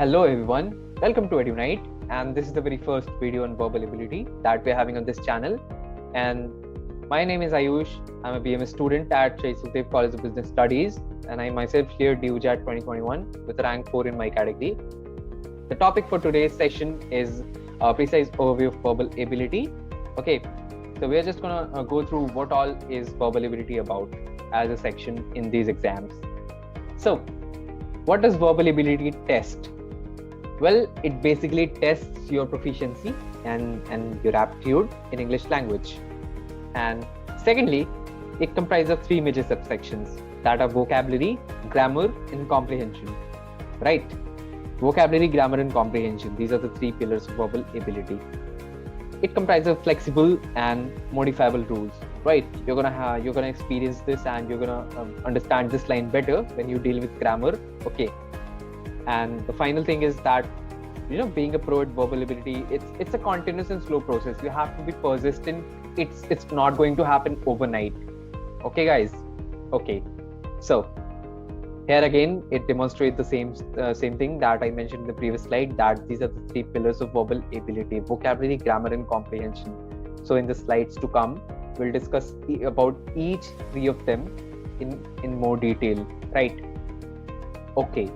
Hello everyone, welcome to EDUNITE, and this is the very first video on verbalability that we're having on this channel. And my name is Ayush. I'm a BMA student at Sukhdev College of Business Studies, and I myself cleared DUJAT 2021 with rank 4 in my category. The topic for today's session is a precise overview of verbal ability. Okay, so we're just gonna go through what all is verbalability about as a section in these exams. So, what does verbalability test? Well, it basically tests your proficiency and your aptitude in English language. And secondly, it comprises of three major subsections that are vocabulary, grammar, and comprehension. Right? Vocabulary, grammar, and comprehension. These are the three pillars of verbal ability. It comprises of flexible and modifiable rules. Right? You're gonna experience this, and you're gonna understand this line better when you deal with grammar. Okay. And the final thing is that, being a pro at verbalability, it's a continuous and slow process. You have to be persistent. It's not going to happen overnight. Okay, guys. Okay. So here again, it demonstrates the same thing that I mentioned in the previous slide, that these are the three pillars of verbal ability: vocabulary, grammar, and comprehension. So in the slides to come, we'll discuss about each three of them in more detail. Right? Okay.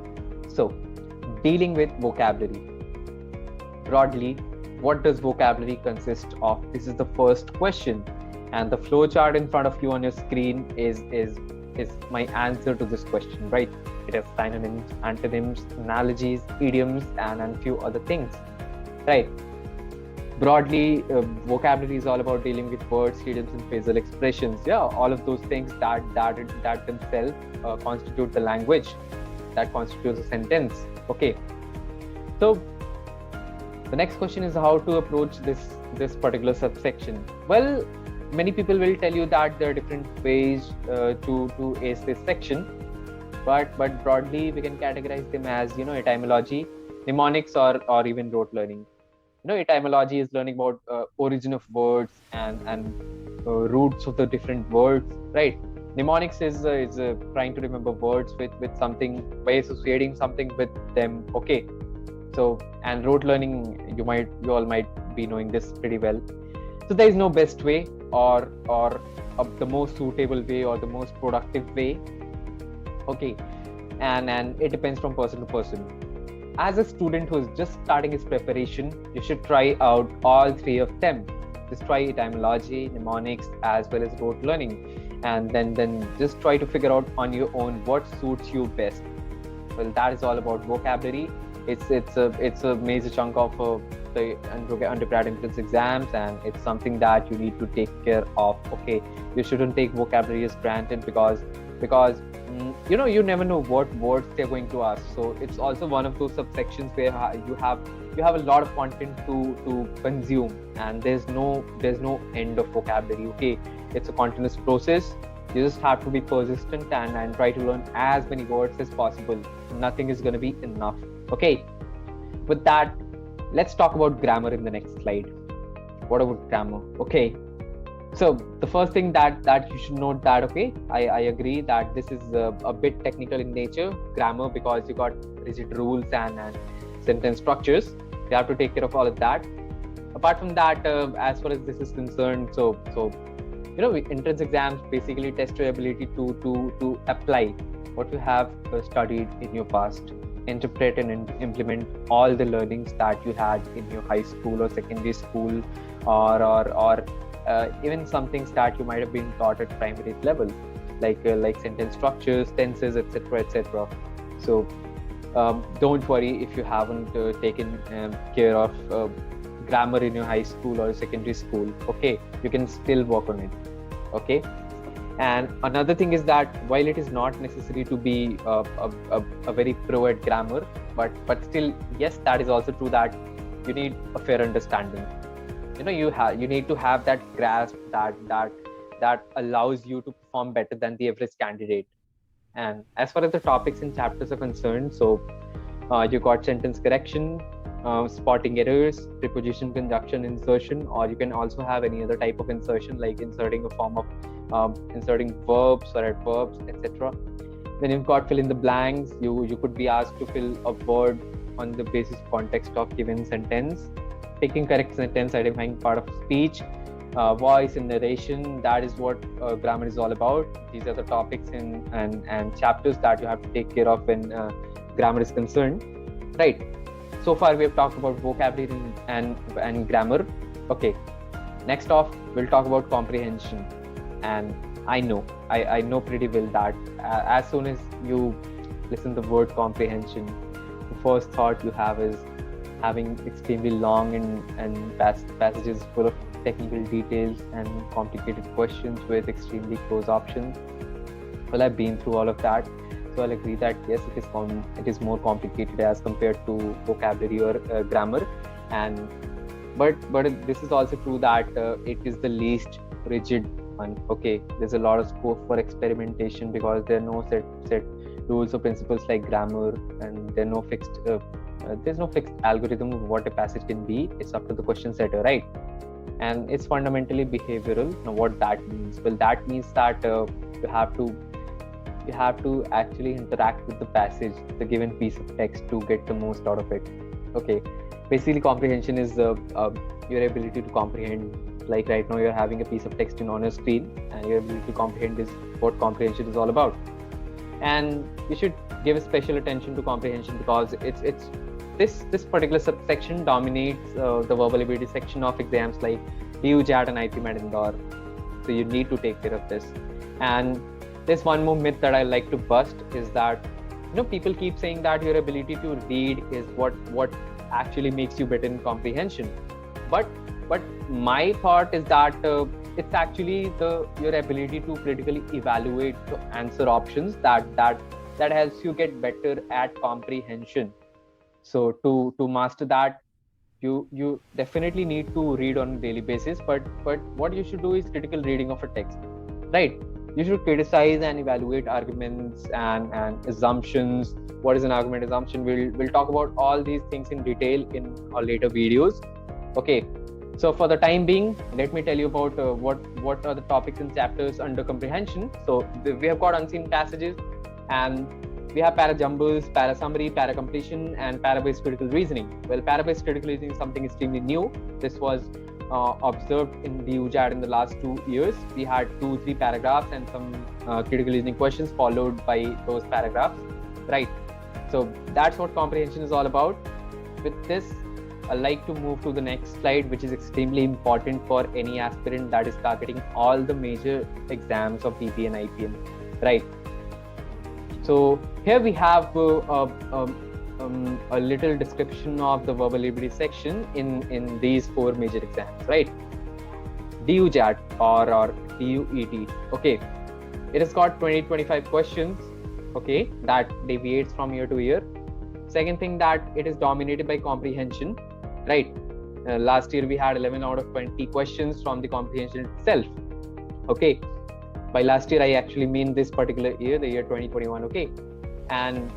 So, dealing with vocabulary. Broadly, what does vocabulary consist of? This is the first question, and the flowchart in front of you on your screen is my answer to this question, right? It has synonyms, antonyms, analogies, idioms, and few other things, right? Broadly, vocabulary is all about dealing with words, idioms, and phrasal expressions. Yeah, all of those things that themselves constitute the language that constitutes a sentence. Okay, so the next question is how to approach this particular subsection. Well, many people will tell you that there are different ways to ace this section, but broadly we can categorize them as etymology, mnemonics, or even rote learning. Etymology is learning about origin of words and roots of the different words, right? Mnemonics is trying to remember words with something by associating something with them. Okay, so and rote learning, you all might be knowing this pretty well. So there is no best way or the most suitable way or the most productive way. Okay, and it depends from person to person. As a student who is just starting his preparation, you should try out all three of them. Just try etymology, mnemonics, as well as rote learning. And then just try to figure out on your own what suits you best. Well, that is all about vocabulary. It's a major chunk of the undergrad entrance exams, and it's something that you need to take care of. Okay, you shouldn't take vocabulary as granted because you never know what words they're going to ask. So it's also one of those subsections where you have a lot of content to consume, and there's no end of vocabulary. Okay, it's a continuous process. You just have to be persistent and try to learn as many words as possible. Nothing is going to be enough. Okay, with that, let's talk about grammar in the next slide. What about grammar? Okay, so the first thing that you should note that, okay, I agree that this is a bit technical in nature, grammar, because you got rigid rules and sentence structures. You have to take care of all of that. Apart from that, as far as this is concerned, so entrance exams basically test your ability to apply what you have studied in your past, interpret and implement all the learnings that you had in your high school or secondary school, or even some things that you might have been taught at primary level, like sentence structures, tenses, etc. So don't worry if you haven't taken care of grammar in your high school or secondary school. Okay, you can still work on it. Okay, and another thing is that while it is not necessary to be a very pro at grammar, but still, yes, that is also true that you need a fair understanding. You need to have that grasp that allows you to perform better than the average candidate. And as far as the topics and chapters are concerned, so you got sentence correction, spotting errors, preposition, conjunction, insertion, or you can also have any other type of insertion, like inserting a form of inserting verbs or adverbs, etc. Then you've got fill in the blanks. You could be asked to fill a word on the basis context of given sentence, picking correct sentence, identifying part of speech, voice and narration. That is what grammar is all about. These are the topics and chapters that you have to take care of when grammar is concerned, right? So far we have talked about vocabulary and grammar. Okay, next off we'll talk about comprehension. And I know pretty well that as soon as you listen the word comprehension, the first thought you have is having extremely long and passages full of technical details and complicated questions with extremely close options. Well, I've been through all of that, so I'll agree that yes, it is more complicated as compared to vocabulary or grammar. But this is also true that it is the least rigid one. Okay, there's a lot of scope for experimentation because there are no set rules or principles like grammar, and there's no fixed algorithm of what a passage can be. It's up to the question setter, right? And it's fundamentally behavioral. Now, what that means? Well, that means that you have to actually interact with the passage, the given piece of text, to get the most out of it. Okay, basically comprehension is your ability to comprehend. Like right now you're having a piece of text on your screen, and your ability to comprehend is what comprehension is all about. And you should give a special attention to comprehension because it's this particular subsection dominates the verbalability section of exams like DUJAT and IPMAT Indore. So you need to take care of this. And there's one more myth that I like to bust is that people keep saying that your ability to read is what actually makes you better in comprehension. But my thought is that it's actually your ability to critically evaluate the answer options that helps you get better at comprehension. So to master that, you definitely need to read on a daily basis. But what you should do is critical reading of a text, right? You should criticize and evaluate arguments and assumptions. What is an argument, assumption? We'll talk about all these things in detail in our later videos. Okay. So for the time being, let me tell you about what are the topics and chapters under comprehension. So we have got unseen passages, and we have para-jumbles, para-summary, para-completion, and para-based critical reasoning. Well, para-based critical reasoning is something extremely new. This was observed in DUJAT in the last 2 years. We had 2-3 paragraphs and some critical reasoning questions followed by those paragraphs, right? So that's what comprehension is all about. With this, I'd like to move to the next slide, which is extremely important for any aspirant that is targeting all the major exams of BBA and IPM, right? So here we have a little description of the verbalability section in these 4 major exams, right? DUJAT or DUET, okay, it has got 20-25 questions, okay, that deviates from year to year. Second thing, that it is dominated by comprehension, right? Last year we had 11 out of 20 questions from the comprehension itself. Okay, by last year I actually mean this particular year, the year 2021. Okay, and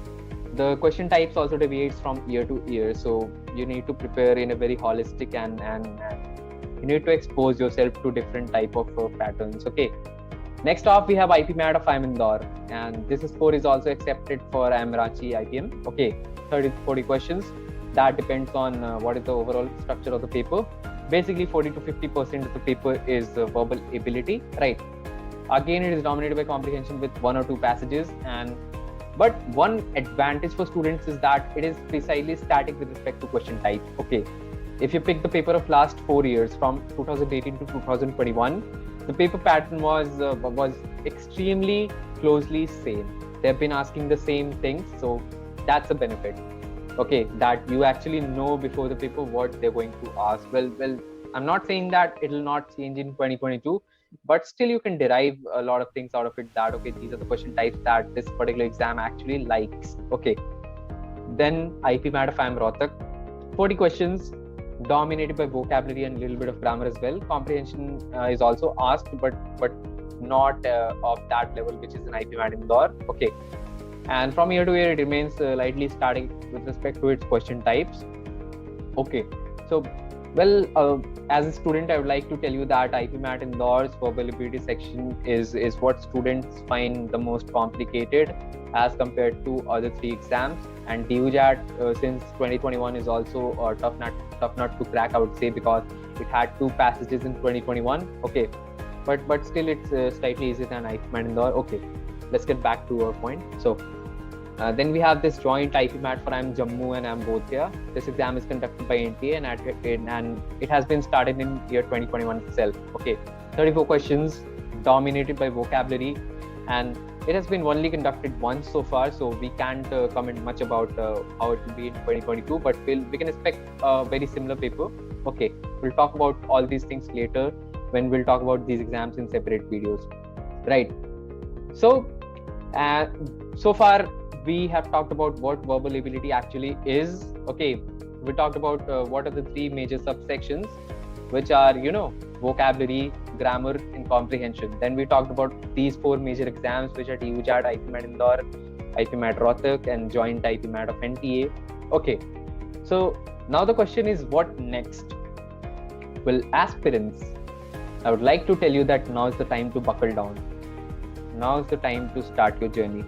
the question types also deviates from year to year, so you need to prepare in a very holistic and you need to expose yourself to different type of patterns. Okay, next off we have IPMAT of IIM Indore, and this score is also accepted for IIM Ranchi IPM. Okay, 30-40 questions. That depends on what is the overall structure of the paper. Basically 40 to 50% of the paper is verbal ability, right? Again, it is dominated by comprehension with 1 or 2 passages, but one advantage for students is that it is precisely static with respect to question type. Okay, if you pick the paper of last 4 years from 2018 to 2021, the paper pattern was extremely closely same. They've been asking the same things, so that's a benefit. Okay, that you actually know before the paper what they're going to ask. Well, I'm not saying that it will not change in 2022, but still you can derive a lot of things out of it, that okay, these are the question types that this particular exam actually likes. Okay, then IPMAT of iimrohtak, 40 questions dominated by vocabulary and a little bit of grammar as well. Comprehension is also asked, but not of that level which is in IPMAT Indore. Okay, and from year to year it remains slightly static with respect to its question types. Okay, so Well, as a student, I would like to tell you that IPMAT Indore's verbalability section is what students find the most complicated as compared to other three exams. And DUJAT, since 2021, is also a tough nut to crack, I would say, because it had two passages in 2021. Okay, but still it's slightly easier than IPMAT Indore. Okay, let's get back to our point. So. Then we have this joint IPMAT for IIM Jammu and IIM Bodh. This exam is conducted by NTA and it has been started in year 2021 itself. Okay, 34 questions dominated by vocabulary, and it has been only conducted once so far, so we can't comment much about how it will be in 2022, but we can expect a very similar paper. Okay, we'll talk about all these things later when we'll talk about these exams in separate videos, right? So, so far, we have talked about what verbalability actually is. Okay, we talked about what are the three major subsections, which are, vocabulary, grammar, and comprehension. Then we talked about these four major exams, which are DUJAT, IPMAT Indore, IPMAT Rohtak, and joint IPMAT of NTA. Okay, so now the question is, what next? Well, aspirants, I would like to tell you that now is the time to buckle down. Now is the time to start your journey,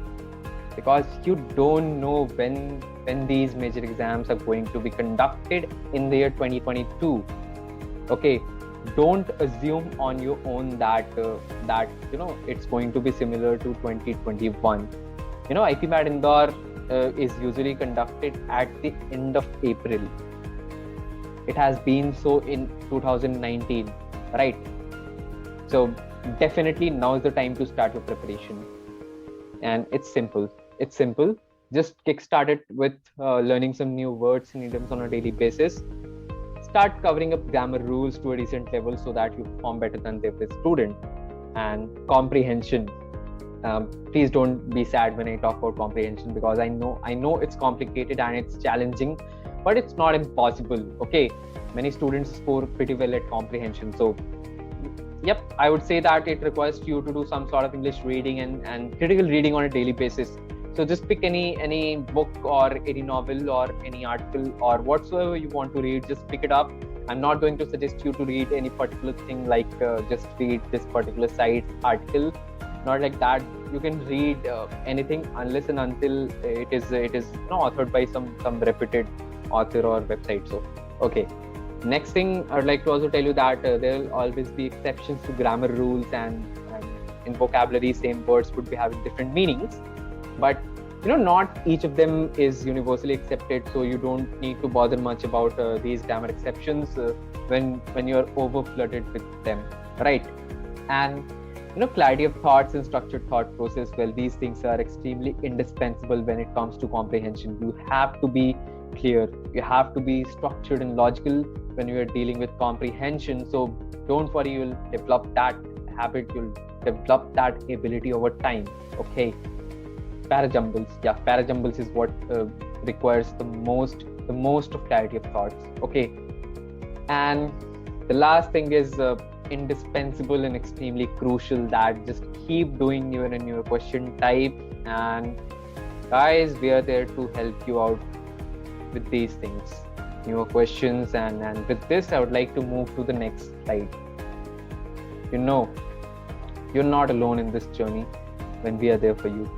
because you don't know when these major exams are going to be conducted in the year 2022. Okay, don't assume on your own that it's going to be similar to 2021. IPMAT Indore is usually conducted at the end of April. It has been so in 2019, right? So definitely now is the time to start your preparation, and it's simple. Just kickstart it with learning some new words and idioms on a daily basis. Start covering up grammar rules to a decent level so that you perform better than the average student. And comprehension. Please don't be sad when I talk about comprehension, because I know it's complicated and it's challenging, but it's not impossible. Okay, many students score pretty well at comprehension. So, yep, I would say that it requires you to do some sort of English reading and critical reading on a daily basis. So just pick any book or any novel or any article or whatsoever you want to read, just pick it up. I'm not going to suggest you to read any particular thing like just read this particular site article. Not like that. You can read anything unless and until it is authored by some reputed author or website. So, okay. Next thing, I would like to also tell you that there will always be exceptions to grammar rules, and in vocabulary, same words would be having different meanings. But not each of them is universally accepted, so you don't need to bother much about these grammar exceptions when you're over flooded with them, right? And clarity of thoughts and structured thought process, well, these things are extremely indispensable when it comes to comprehension. You have to be clear, you have to be structured and logical when you are dealing with comprehension. So don't worry, you'll develop that habit, you'll develop that ability over time. Okay, parajumbles is what requires the most of clarity of thoughts. Okay, and the last thing is indispensable and extremely crucial, that just keep doing your question type. And guys, we are there to help you out with these things, newer questions. And with this, I would like to move to the next slide. You're not alone in this journey when we are there for you.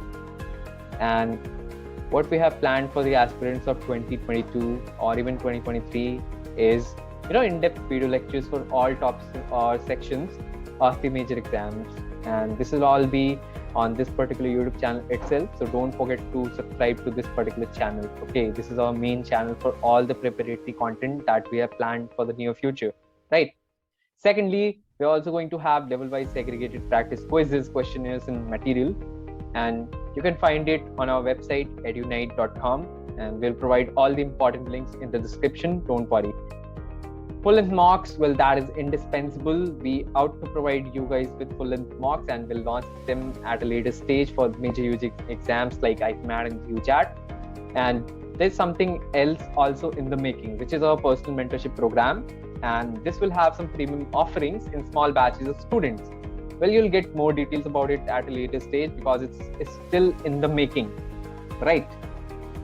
And what we have planned for the aspirants of 2022 or even 2023 is in-depth video lectures for all topics or sections of the major exams, and this will all be on this particular YouTube channel itself. So don't forget to subscribe to this particular channel. Okay, this is our main channel for all the preparatory content that we have planned for the near future, right? Secondly, we're also going to have level-wise segregated practice quizzes, questionnaires, and material, and you can find it on our website edunite.com, and we'll provide all the important links in the description. Don't worry. Full-length mocks, well, that is indispensable. We out to provide you guys with full-length mocks, and we'll launch them at a later stage for major UG exams like IPMAT and DUJAT. And there's something else also in the making, which is our personal mentorship program. And this will have some premium offerings in small batches of students. Well, you'll get more details about it at a later stage because it's still in the making, right?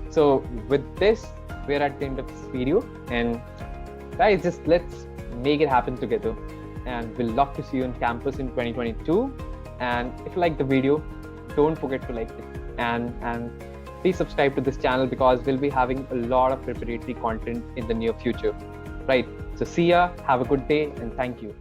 So with this, we're at the end of this video. And Guys, just let's make it happen together. And we'll love to see you on campus in 2022. And if you like the video, don't forget to like it. And please subscribe to this channel because we'll be having a lot of preparatory content in the near future. Right. So see ya, have a good day, and thank you.